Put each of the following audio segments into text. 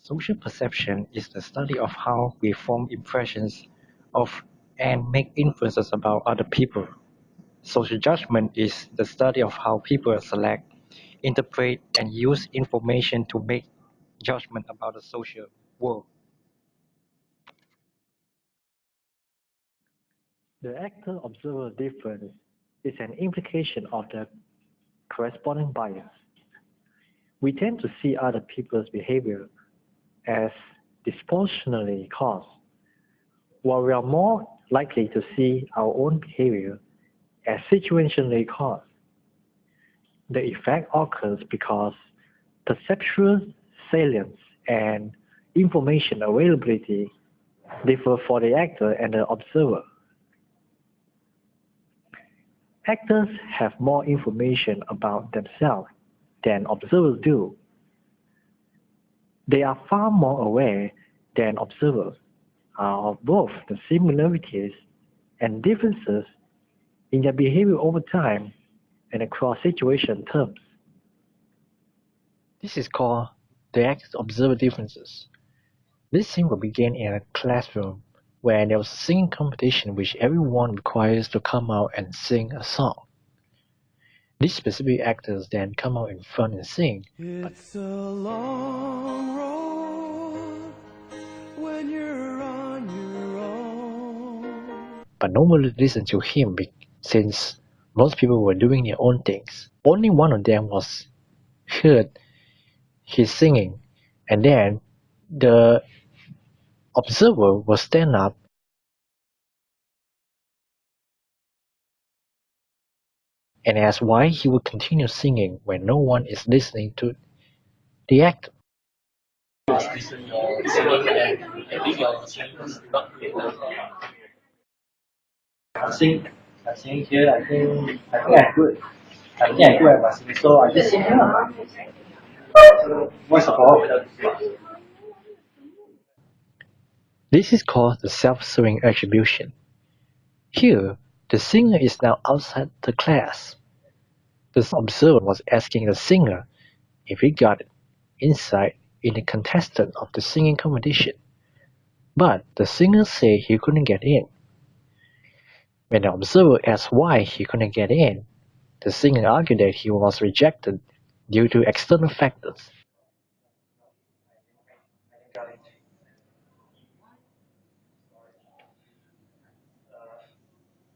Social perception is the study of how we form impressions of and make inferences about other people. Social judgment is the study of how people select, interpret, and use information to make judgment about the social world. The actor-observer difference is an implication of the corresponding bias. We tend to see other people's behavior as disproportionately caused, while we are more likely to see our own behavior as situationally caused. The effect occurs because perceptual salience and information availability differ for the actor and the observer. Actors have more information about themselves than observers do. They are far more aware than observers are of both the similarities and differences in their behavior over time and across situation terms. This is called the actor-observer differences. This scene will begin in a classroom where there was a singing competition which everyone requires to come out and sing a song. These specific actors then come out in front and sing. It's a long road when you're on your own. But nobody listened to him since most people were doing their own things. Only one of them was heard his singing, and then the observer will stand up and ask why he would continue singing when no one is listening to the actor. I sing here. I think I'm good. I think I'm good at my singing, so I just sing here. What's the problem? This is called the self-serving attribution. Here, the singer is now outside the class. The observer was asking the singer if he got inside in the contestant of the singing competition, but the singer said he couldn't get in. When the observer asked why he couldn't get in, the singer argued that he was rejected due to external factors.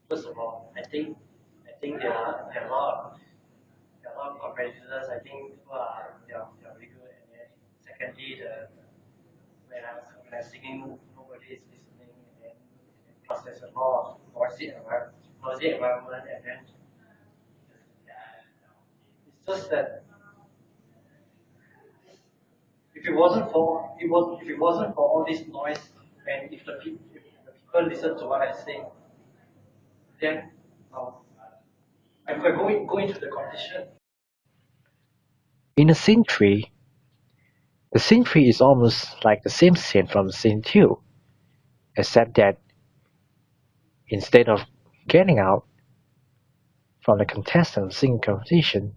First of all, I think there are a lot of competitors. I think people are they are very good. And then secondly, when I'm singing, nobody is listening. And then plus there's a lot of noisy environment. And then it's just that if it wasn't for all this noise, and if the people listen to what I sing, then I could go into the competition. In the scene 3, the scene 3 is almost like the same scene from scene 2, except that instead of getting out from the contestant singing competition,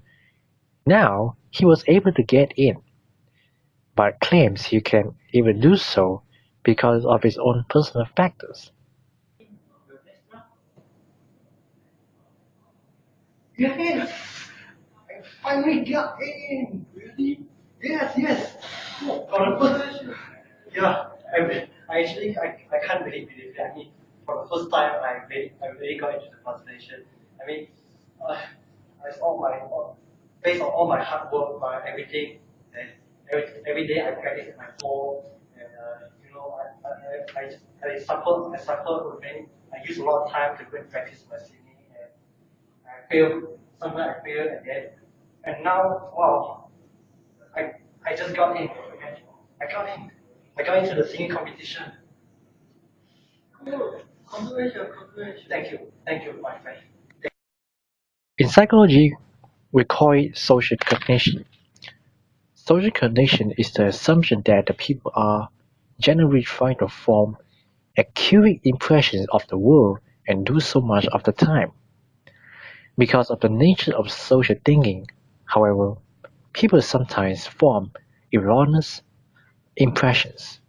now he was able to get in, but claims he can even do so because of his own personal factors. Yes! I finally got in! Really? Yes! Oh, for the first yeah, I can't really believe it. I mean, for the first time, I really got into the constellation. I mean, it's based on all my hard work, my everything, and every day I practice at my home, and I suffer. I use a lot of time to go and practice my singing, and I failed. Somewhere I failed, and now, wow, I just got in. Okay? I got in. I got into the singing competition. Congratulations. Thank you, my friend. In psychology, we call it social cognition. Social cognition is the assumption that the people are generally trying to form accurate impressions of the world and do so much of the time. Because of the nature of social thinking, however, people sometimes form erroneous Impressions.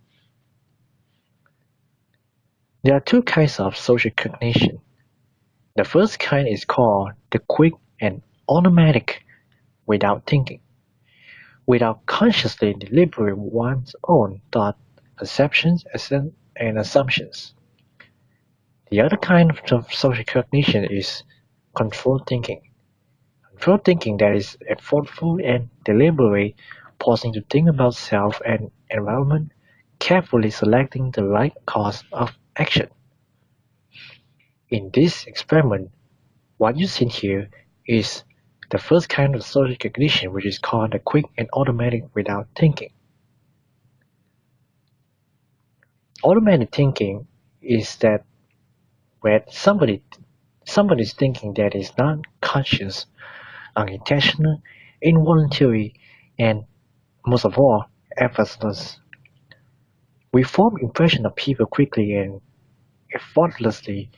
There are two kinds of social cognition. The first kind is called the quick and automatic, without thinking, without consciously deliberating one's own thought, perceptions, and assumptions. The other kind of social cognition is controlled thinking. Controlled thinking that is thoughtful and deliberate, pausing to think about self and environment, carefully selecting the right course of action. In this experiment, what you see here is the first kind of social cognition, which is called the quick and automatic without thinking. Automatic thinking is that where somebody's thinking that is not conscious, unintentional, involuntary, and most of all, effortless. We form impressions of people quickly and effortlessly,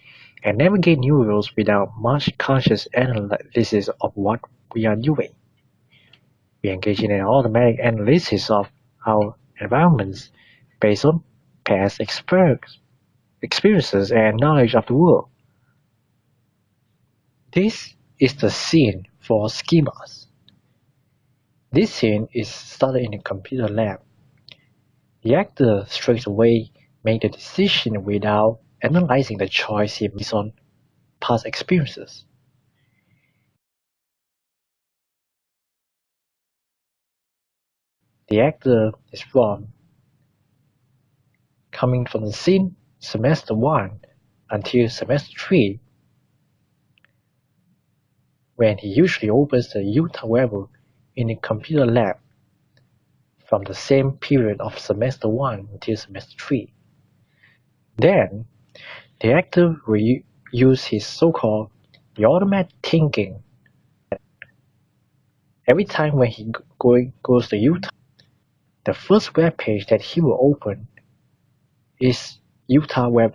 and navigate new roads without much conscious analysis of what we are doing. We engage in an automatic analysis of our environments based on past experiences and knowledge of the world. This is the scene for schemas. This scene is started in a computer lab. The actor straight away made the decision without analyzing the choice he made based on past experiences. The actor is from coming from the scene semester 1 until semester 3, when he usually opens the Utah web in a computer lab from the same period of semester 1 until semester 3. Then, the actor will use his so-called the automatic thinking every time when he goes to Utah. The first web page that he will open is Utah web.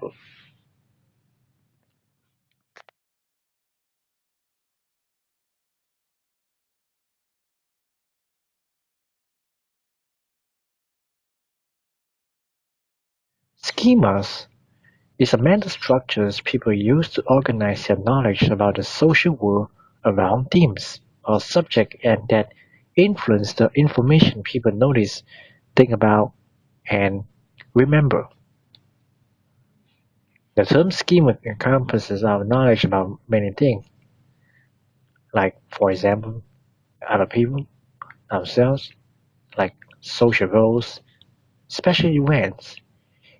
Schemas is a mental structures people use to organize their knowledge about the social world around themes or subjects and that influence the information people notice, think about, and remember. The term schema encompasses our knowledge about many things, like, for example, other people, ourselves, like social roles, special events.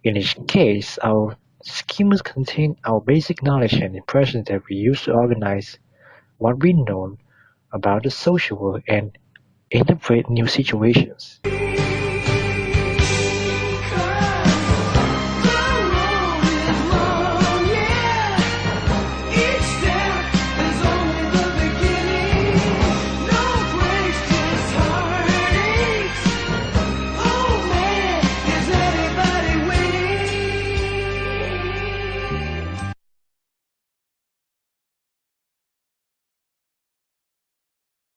In each case, our schemas contain our basic knowledge and impressions that we use to organize what we know about the social world and interpret new situations.